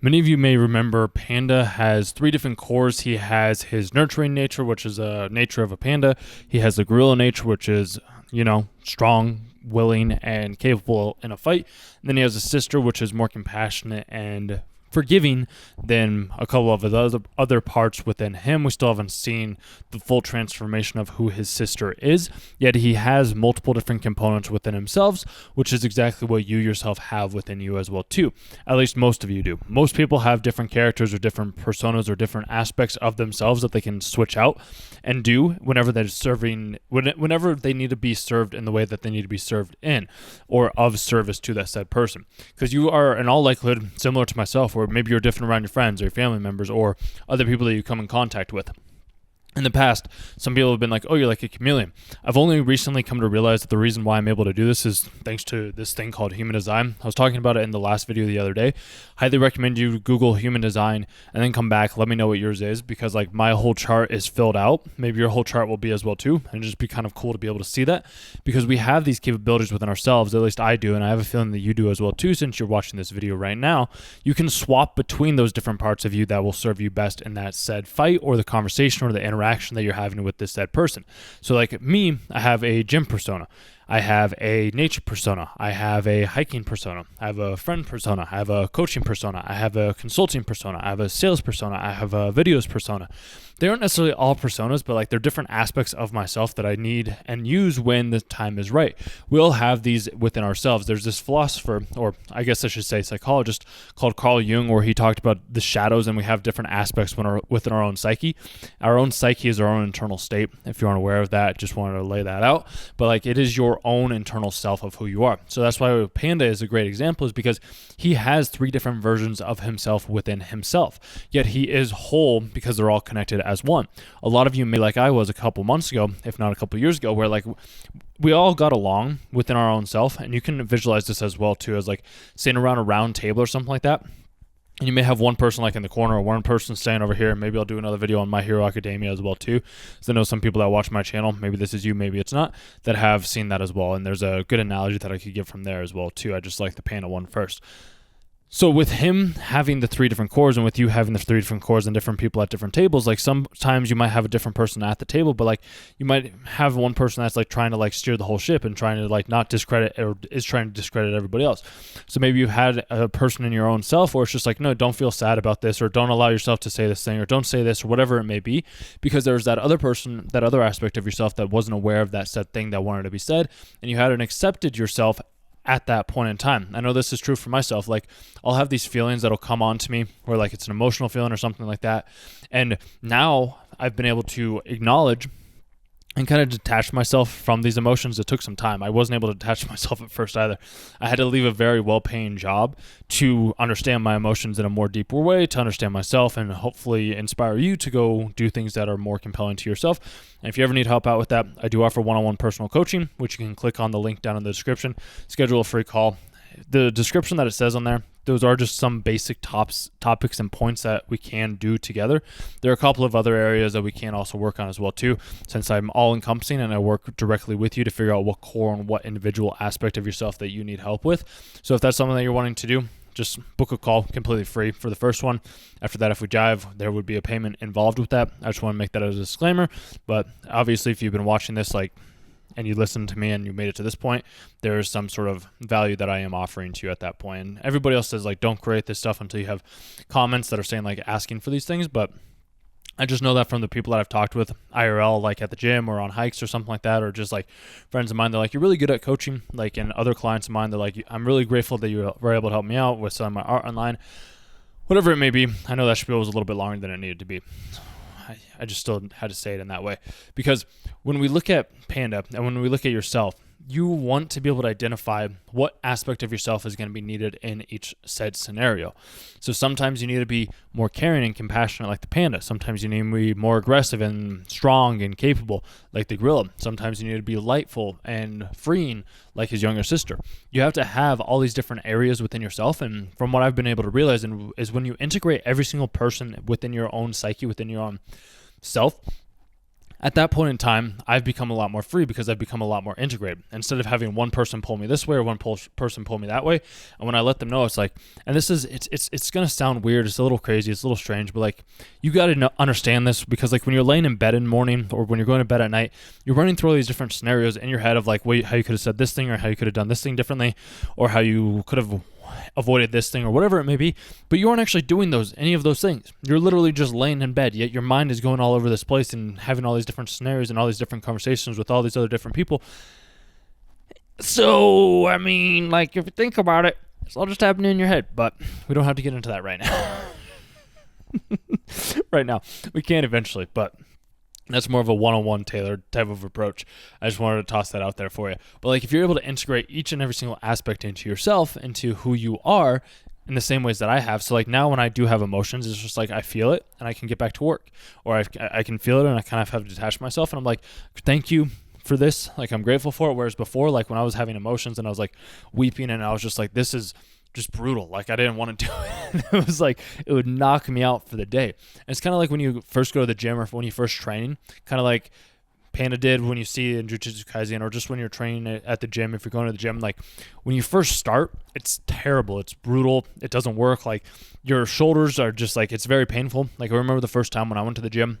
Many of you may remember Panda has three different cores. He has his nurturing nature, which is a nature of a panda. He has the gorilla nature, which is, strong, willing, and capable in a fight. And then he has a sister, which is more compassionate and forgiving than a couple of the other parts within him. We still haven't seen the full transformation of who his sister is, yet he has multiple different components within himself, which is exactly what you yourself have within you as well too. At least most of you do. Most people have different characters or different personas or different aspects of themselves that they can switch out and do whenever they're serving, whenever they need to be served in the way that they need to be served in, or of service to that said person. Because you are in all likelihood similar to myself, or maybe you're different around your friends or your family members or other people that you come in contact with. In the past, some people have been like, oh, you're like a chameleon. I've only recently come to realize that the reason why I'm able to do this is thanks to this thing called human design. I was talking about it in the last video the other day. Highly recommend you Google human design and then come back. Let me know what yours is, because like my whole chart is filled out. Maybe your whole chart will be as well too. And it'd just be kind of cool to be able to see that, because we have these capabilities within ourselves. At least I do. And I have a feeling that you do as well too, since you're watching this video right now. You can swap between those different parts of you that will serve you best in that said fight or the conversation or the interaction that you're having with this said person. So like me, I have a gym persona. I have a nature persona. I have a hiking persona. I have a friend persona. I have a coaching persona. I have a consulting persona. I have a sales persona. I have a videos persona. They aren't necessarily all personas, but like they're different aspects of myself that I need and use when the time is right. We'll have these within ourselves. There's this philosopher, or I guess I should say psychologist, called Carl Jung, where he talked about the shadows, and we have different aspects within our own psyche. Our own psyche is our own internal state. If you aren't aware of that, just wanted to lay that out. But like it is your own internal self of who you are. So that's why Panda is a great example, is because he has three different versions of himself within himself, yet he is whole because they're all connected as one. A lot of you may, like I was a couple months ago, if not a couple years ago, where like we all got along within our own self, and you can visualize this as well too, as like sitting around a round table or something like that. And you may have one person like in the corner or one person staying over here. Maybe I'll do another video on My Hero Academia as well too. So I know some people that watch my channel, maybe this is you, maybe it's not, that have seen that as well. And there's a good analogy that I could give from there as well too. I just like the Panda one first. So with him having the three different cores, and with you having the three different cores and different people at different tables, like sometimes you might have a different person at the table, but like you might have one person that's like trying to like steer the whole ship and trying to like not discredit, or is trying to discredit everybody else. So maybe you had a person in your own self, or it's just like, no, don't feel sad about this, or don't allow yourself to say this thing, or don't say this, or whatever it may be, because there's that other person, that other aspect of yourself that wasn't aware of that said thing that wanted to be said, and you hadn't accepted yourself at that point in time. I know this is true for myself. Like I'll have these feelings that'll come on to me, where like it's an emotional feeling or something like that. And now I've been able to acknowledge and kind of detach myself from these emotions. It took some time. I wasn't able to detach myself at first either. I had to leave a very well-paying job to understand my emotions in a more deeper way, to understand myself, and hopefully inspire you to go do things that are more compelling to yourself. And if you ever need help out with that, I do offer one-on-one personal coaching, which you can click on the link down in the description, schedule a free call. The description that it says on there, those are just some basic topics and points that we can do together. There are a couple of other areas that we can also work on as well too, since I'm all encompassing and I work directly with you to figure out what core and what individual aspect of yourself that you need help with. So if that's something that you're wanting to do, just book a call, completely free for the first one. After that, if we jive, there would be a payment involved with that. I just want to make that as a disclaimer. But obviously, if you've been watching this, and you listened to me and you made it to this point, there's some sort of value that I am offering to you at that point. And everybody else says like, don't create this stuff until you have comments that are saying like asking for these things. But I just know that from the people that I've talked with IRL, like at the gym or on hikes or something like that, or just like friends of mine, they're like, you're really good at coaching. Like, and other clients of mine, they're like, I'm really grateful that you were able to help me out with some of my art online, whatever it may be. I know that spiel was a little bit longer than it needed to be. I just still had to say it in that way, because when we look at Panda and when we look at yourself, you want to be able to identify what aspect of yourself is going to be needed in each said scenario. So sometimes you need to be more caring and compassionate like the panda. Sometimes you need to be more aggressive and strong and capable like the gorilla. Sometimes you need to be lightful and freeing like his younger sister. You have to have all these different areas within yourself. And from what I've been able to realize is when you integrate every single person within your own psyche, within your own self, At that point in time, I've become a lot more free because I've become a lot more integrated. Instead of having one person pull me this way or one person pull me that way, and when I let them know, it's like, and this is, it's gonna sound weird, it's a little crazy, it's a little strange, but like, you gotta understand this, because like when you're laying in bed in the morning or when you're going to bed at night, you're running through all these different scenarios in your head of like, how you could have said this thing, or how you could have done this thing differently, or how you could have avoided this thing, or whatever it may be, but you aren't actually doing any of those things. You're literally just laying in bed, yet your mind is going all over this place and having all these different scenarios and all these different conversations with all these other different people. So, I mean, like, if you think about it, it's all just happening in your head, but we don't have to get into that right now. Right now. We can eventually, but that's more of a one-on-one tailored type of approach. I just wanted to toss that out there for you. But like, if you're able to integrate each and every single aspect into yourself, into who you are, in the same ways that I have. So like now when I do have emotions, it's just like I feel it and I can get back to work. Or I can feel it and I kind of have to detach myself. And I'm like, thank you for this. Like, I'm grateful for it. Whereas before, like when I was having emotions and I was like weeping and I was just like, this is just brutal. Like, I didn't want to do it. It was like, it would knock me out for the day. And it's kind of like when you first go to the gym or when you first training, kind of like Panda did when you see in Jujutsu Kaisen, or just when you're training at the gym, if you're going to the gym, like when you first start, it's terrible. It's brutal. It doesn't work. Like, your shoulders are just like, it's very painful. Like, I remember the first time when I went to the gym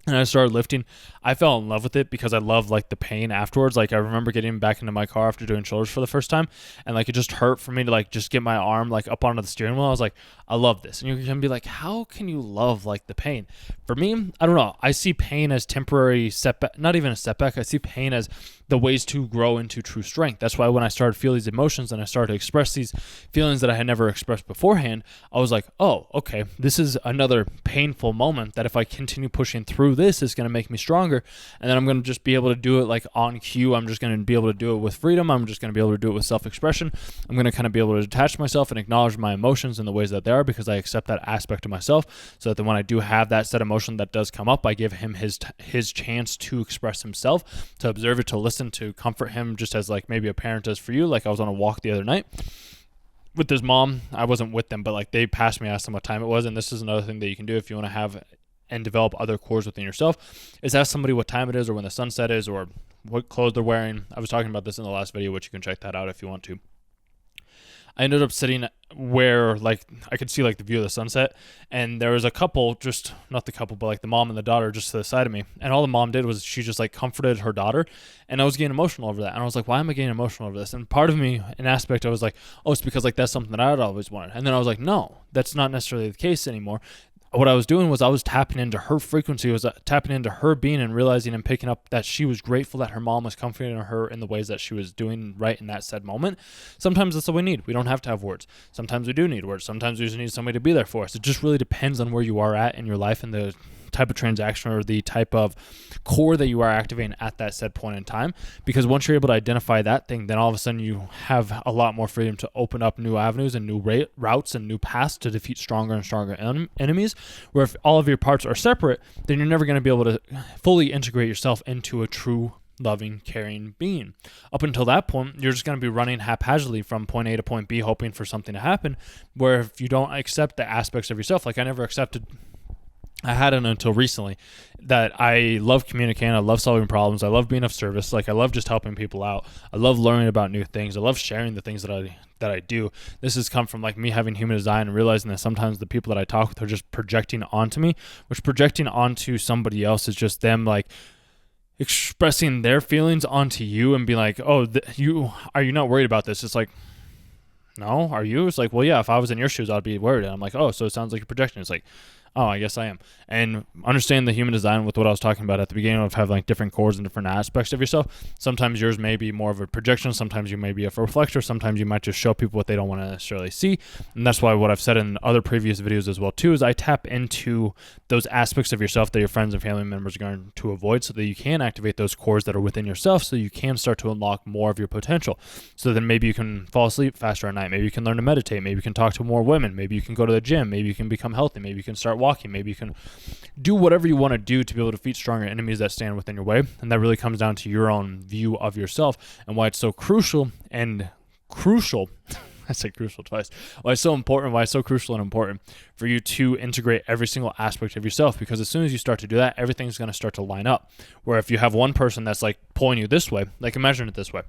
and I started lifting, I fell in love with it because I love like the pain afterwards. Like, I remember getting back into my car after doing shoulders for the first time, and like it just hurt for me to like just get my arm like up onto the steering wheel. I was like, I love this. And you can be like, how can you love like the pain? For me, I don't know. I see pain as temporary setback, not even a setback. I see pain as the ways to grow into true strength. That's why when I started to feel these emotions and I started to express these feelings that I had never expressed beforehand, I was like, oh, okay, this is another painful moment that if I continue pushing through this, is going to make me stronger. And then I'm going to just be able to do it like on cue. I'm just going to be able to do it with freedom. I'm just going to be able to do it with self-expression. I'm going to kind of be able to detach myself and acknowledge my emotions in the ways that they are, because I accept that aspect of myself, so that then when I do have that set emotion that does come up, I give him his chance to express himself, to observe it, to listen, to comfort him, just as like maybe a parent does for you. Like, I was on a walk the other night with his mom. I wasn't with them, but like they passed me, asked them what time it was. And this is another thing that you can do if you want to have and develop other cores within yourself, is ask somebody what time it is, or when the sunset is, or what clothes they're wearing. I was talking about this in the last video, which you can check that out if you want to. I ended up sitting where like I could see like the view of the sunset, and there was a couple, just not the couple, but like the mom and the daughter just to the side of me, and all the mom did was she just like comforted her daughter, and I was getting emotional over that, and I was like, why am I getting emotional over this? And part of me, an aspect, I was like, oh, it's because like that's something that I'd always wanted. And then I was like, no, that's not necessarily the case anymore. What I was doing was I was tapping into her frequency, was tapping into her being, and realizing and picking up that she was grateful that her mom was comforting her in the ways that she was doing right in that said moment. Sometimes that's what we need. We don't have to have words. Sometimes we do need words. Sometimes we just need somebody to be there for us. It just really depends on where you are at in your life and the type of transaction or the type of core that you are activating at that said point in time. Because once you're able to identify that thing, then all of a sudden you have a lot more freedom to open up new avenues and new routes and new paths to defeat stronger and stronger enemies. Where if all of your parts are separate, then you're never going to be able to fully integrate yourself into a true loving, caring being. Up until that point, you're just going to be running haphazardly from point A to point B, hoping for something to happen. Where if you don't accept the aspects of yourself, like I never accepted, I hadn't until recently, that I love communicating, I love solving problems, I love being of service, like I love just helping people out, I love learning about new things, I love sharing the things that I do. This has come from like me having human design and realizing that sometimes the people that I talk with are just projecting onto me, which projecting onto somebody else is just them like expressing their feelings onto you and be like, oh, are you not worried about this? It's like, no, are you? It's like, well, yeah, if I was in your shoes, I'd be worried. And I'm like, oh, so it sounds like you're projecting. It's like, oh, I guess I am. And understand the human design with what I was talking about at the beginning of having like different cores and different aspects of yourself. Sometimes yours may be more of a projection. Sometimes you may be a reflector. Sometimes you might just show people what they don't want to necessarily see. And that's why what I've said in other previous videos as well too, is I tap into those aspects of yourself that your friends and family members are going to avoid, so that you can activate those cores that are within yourself, so you can start to unlock more of your potential. So then maybe you can fall asleep faster at night. Maybe you can learn to meditate. Maybe you can talk to more women. Maybe you can go to the gym. Maybe you can become healthy. Maybe you can start walking. Maybe you can do whatever you want to do to be able to defeat stronger enemies that stand within your way. And that really comes down to your own view of yourself, and why it's so crucial I say crucial twice. Why it's so important, why it's so crucial and important for you to integrate every single aspect of yourself, because as soon as you start to do that, everything's going to start to line up. Where if you have one person that's like pulling you this way, like imagine it this way.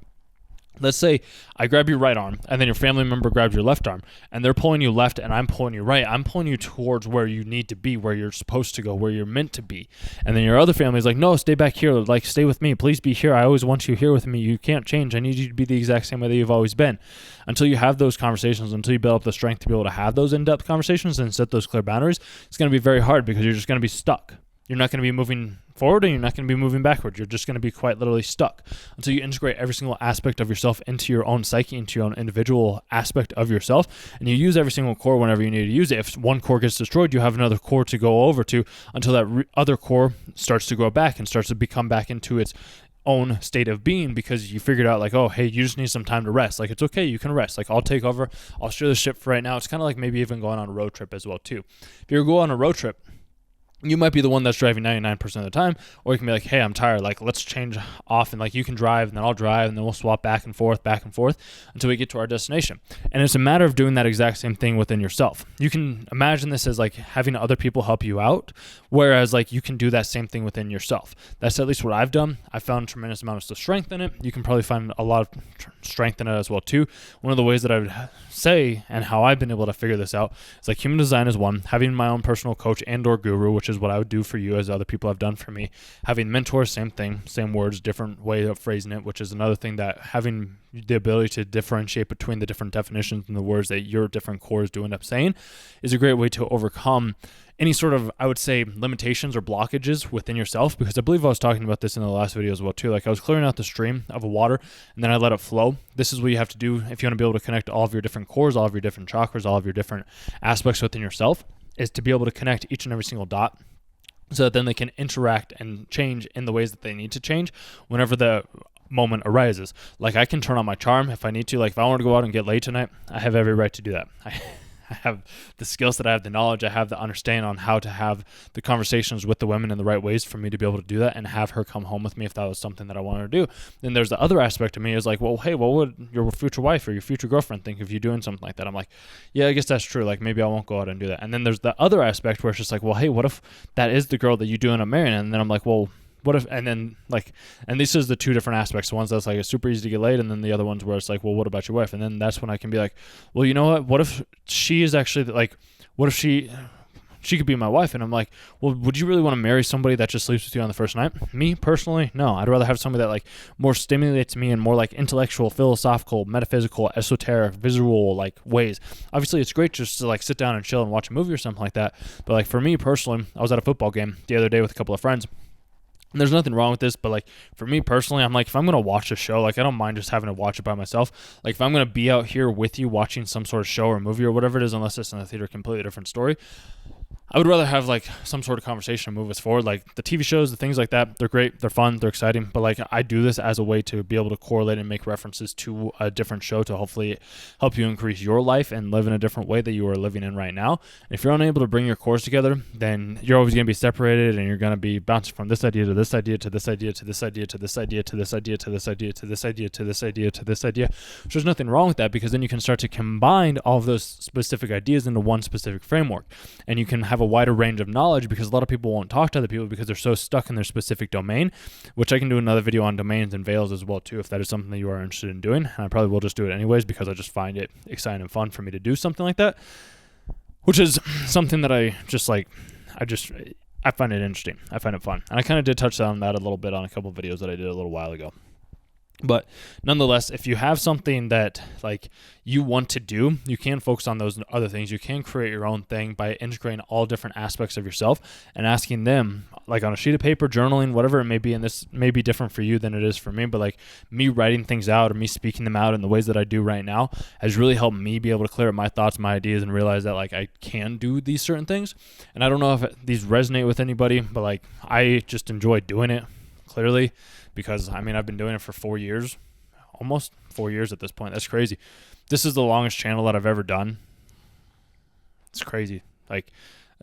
Let's say I grab your right arm and then your family member grabs your left arm and they're pulling you left and I'm pulling you right. I'm pulling you towards where you need to be, where you're supposed to go, where you're meant to be. And then your other family is like, no, stay back here. Like, stay with me. Please be here. I always want you here with me. You can't change. I need you to be the exact same way that you've always been. Until you have those conversations, until you build up the strength to be able to have those in-depth conversations and set those clear boundaries, it's going to be very hard because you're just going to be stuck. You're not going to be moving forward and you're not going to be moving backward. You're just going to be quite literally stuck until you integrate every single aspect of yourself into your own psyche, into your own individual aspect of yourself, and you use every single core whenever you need to use it. If one core gets destroyed, you have another core to go over to until that other core starts to grow back and starts to become back into its own state of being, because you figured out like, oh, hey, you just need some time to rest. Like, it's okay, you can rest. Like, I'll take over. I'll steer the ship for right now. It's kind of like maybe even going on a road trip as well too. If you go on a road trip, you might be the one that's driving 99% of the time, or you can be like, hey, I'm tired. Like, let's change off and like you can drive and then I'll drive and then we'll swap back and forth until we get to our destination. And it's a matter of doing that exact same thing within yourself. You can imagine this as like having other people help you out, whereas like you can do that same thing within yourself. That's at least what I've done. I found a tremendous amount of strength in it. You can probably find a lot of strength in it as well too. One of the ways that I would say and how I've been able to figure this out is like human design is one, having my own personal coach and or guru, which is what I would do for you as other people have done for me. Having mentors, same thing, same words, different way of phrasing it, which is another thing, that having the ability to differentiate between the different definitions and the words that your different cores do end up saying is a great way to overcome any sort of, I would say, limitations or blockages within yourself, because I believe I was talking about this in the last video as well too. Like, I was clearing out the stream of water and then I let it flow. This is what you have to do if you want to be able to connect all of your different cores, all of your different chakras, all of your different aspects within yourself, is to be able to connect each and every single dot, so that then they can interact and change in the ways that they need to change whenever the moment arises. Like, I can turn on my charm if I need to. Like, if I want to go out and get laid tonight, I have every right to do that. I have the skills that I have, the knowledge, I have the understanding on how to have the conversations with the women in the right ways for me to be able to do that and have her come home with me if that was something that I wanted to do. Then there's the other aspect of me is like, well, hey, what would your future wife or your future girlfriend think of you doing something like that? I'm like, yeah, I guess that's true. Like, maybe I won't go out and do that. And then there's the other aspect where it's just like, well, hey, what if that is the girl that you do end up marrying? And then I'm like, well, what if, and then like, and this is the two different aspects. The ones that's like, it's super easy to get laid, and then the other ones where it's like, well, what about your wife? And then that's when I can be like, well, you know what if she is actually like, what if she could be my wife? And I'm like, well, would you really want to marry somebody that just sleeps with you on the first night? Me personally, no. I'd rather have somebody that like more stimulates me in more like intellectual, philosophical, metaphysical, esoteric, visual like ways. Obviously, it's great just to like sit down and chill and watch a movie or something like that. But like for me personally, I was at a football game the other day with a couple of friends. And there's nothing wrong with this, but like for me personally, I'm like, if I'm going to watch a show, like I don't mind just having to watch it by myself. Like if I'm going to be out here with you watching some sort of show or movie or whatever it is, unless it's in the theater, completely different story, I would rather have like some sort of conversation and move us forward. Like the TV shows, the things like that, they're great, they're fun, they're exciting. But like I do this as a way to be able to correlate and make references to a different show to hopefully help you increase your life and live in a different way that you are living in right now. And if you're unable to bring your cores together, then you're always going to be separated, and you're going to be bouncing from this idea to this idea to this idea to this idea to this idea to this idea to this idea to this idea to this idea to this idea. So there's nothing wrong with that, because then you can start to combine all of those specific ideas into one specific framework, and you can have a wider range of knowledge, because a lot of people won't talk to other people because they're so stuck in their specific domain, which I can do another video on domains and veils as well too, if that is something that you are interested in doing. And I probably will just do it anyways, because I just find it exciting and fun for me to do something like that, which is something that I find it interesting. I find it fun. And I kind of did touch on that a little bit on a couple of videos that I did a little while ago. But nonetheless, if you have something that like you want to do, you can focus on those other things. You can create your own thing by integrating all different aspects of yourself and asking them, like on a sheet of paper, journaling, whatever it may be. And this may be different for you than it is for me, but like me writing things out or me speaking them out in the ways that I do right now has really helped me be able to clear up my thoughts, my ideas, and realize that like I can do these certain things. And I don't know if these resonate with anybody, but like I just enjoy doing it, clearly. Because, I mean, I've been doing it for 4 years, almost 4 years at this point. That's crazy. This is the longest channel that I've ever done. It's crazy. Like,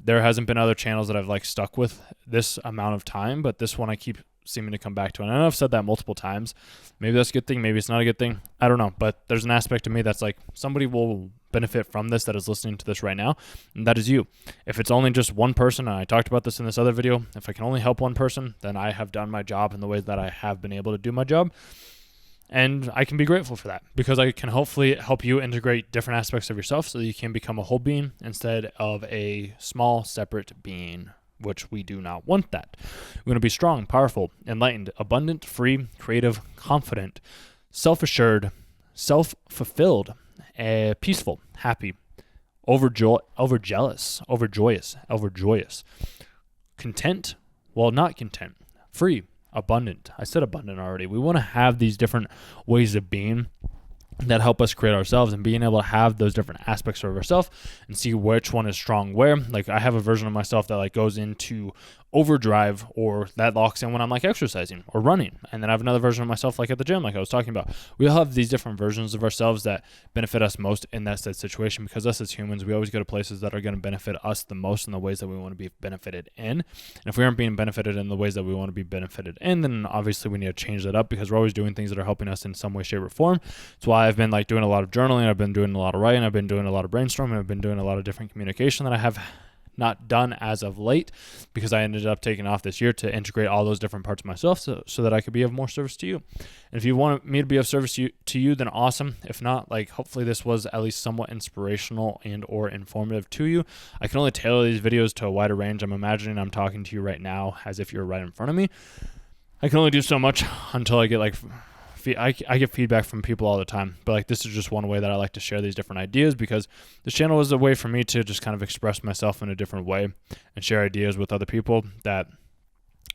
there hasn't been other channels that I've, like, stuck with this amount of time, but this one I keep seeming to come back to. And I know I've said that multiple times. Maybe that's a good thing. Maybe it's not a good thing. I don't know. But there's an aspect of me that's like, somebody will benefit from this that is listening to this right now, and that is you. If it's only just one person, and I talked about this in this other video, if I can only help one person, then I have done my job in the way that I have been able to do my job. And I can be grateful for that, because I can hopefully help you integrate different aspects of yourself so that you can become a whole being instead of a small, separate being, which we do not want that. We want to be strong, powerful, enlightened, abundant, free, creative, confident, self-assured, self-fulfilled, peaceful, happy, overjoyous, content, well, not content, free, abundant. I said abundant already. We want to have these different ways of being that help us create ourselves, and being able to have those different aspects of ourselves and see which one is strong where. Like, I have a version of myself that like goes into overdrive, or that locks in when I'm like exercising or running. And then I have another version of myself like at the gym, like I was talking about. We all have these different versions of ourselves that benefit us most in that said situation, because us as humans, we always go to places that are going to benefit us the most in the ways that we want to be benefited in. And if we aren't being benefited in the ways that we want to be benefited in, then obviously we need to change that up, because we're always doing things that are helping us in some way, shape, or form. That's why I've been like doing a lot of journaling, I've been doing a lot of writing, I've been doing a lot of brainstorming, I've been doing a lot of different communication that I have not done as of late, because I ended up taking off this year to integrate all those different parts of myself so that I could be of more service to you. And if you want me to be of service to you, then awesome. If not, like, hopefully this was at least somewhat inspirational and or informative to you. I can only tailor these videos to a wider range. I'm imagining I'm talking to you right now as if you're right in front of me. I can only do so much until I get like I get feedback from people all the time, but like, this is just one way that I like to share these different ideas, because this channel is a way for me to just kind of express myself in a different way and share ideas with other people that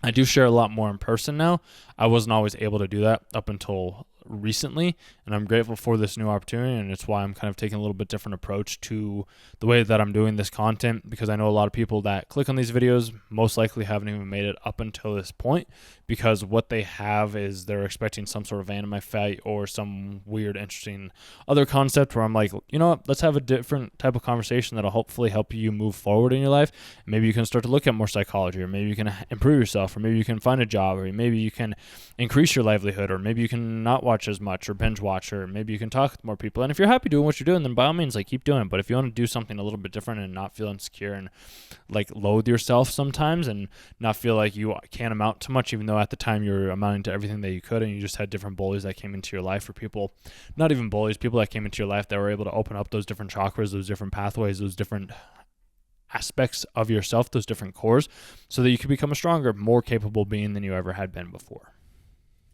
I do share a lot more in person now. I wasn't always able to do that up until recently, and I'm grateful for this new opportunity, and it's why I'm kind of taking a little bit different approach to the way that I'm doing this content, because I know a lot of people that click on these videos most likely haven't even made it up until this point, because what they have is they're expecting some sort of anime fight or some weird, interesting other concept where I'm like, you know what, let's have a different type of conversation that'll hopefully help you move forward in your life. Maybe you can start to look at more psychology, or maybe you can improve yourself, or maybe you can find a job, or maybe you can increase your livelihood, or maybe you can not watch as much or binge watch, or maybe you can talk with more people. And if you're happy doing what you're doing, then by all means, like, keep doing it. But if you want to do something a little bit different and not feel insecure and like loathe yourself sometimes, and not feel like you can't amount to much, even though at the time you're amounting to everything that you could, and you just had different bullies that came into your life, or people, not even bullies, people that came into your life that were able to open up those different chakras, those different pathways, those different aspects of yourself, those different cores, so that you can become a stronger, more capable being than you ever had been before.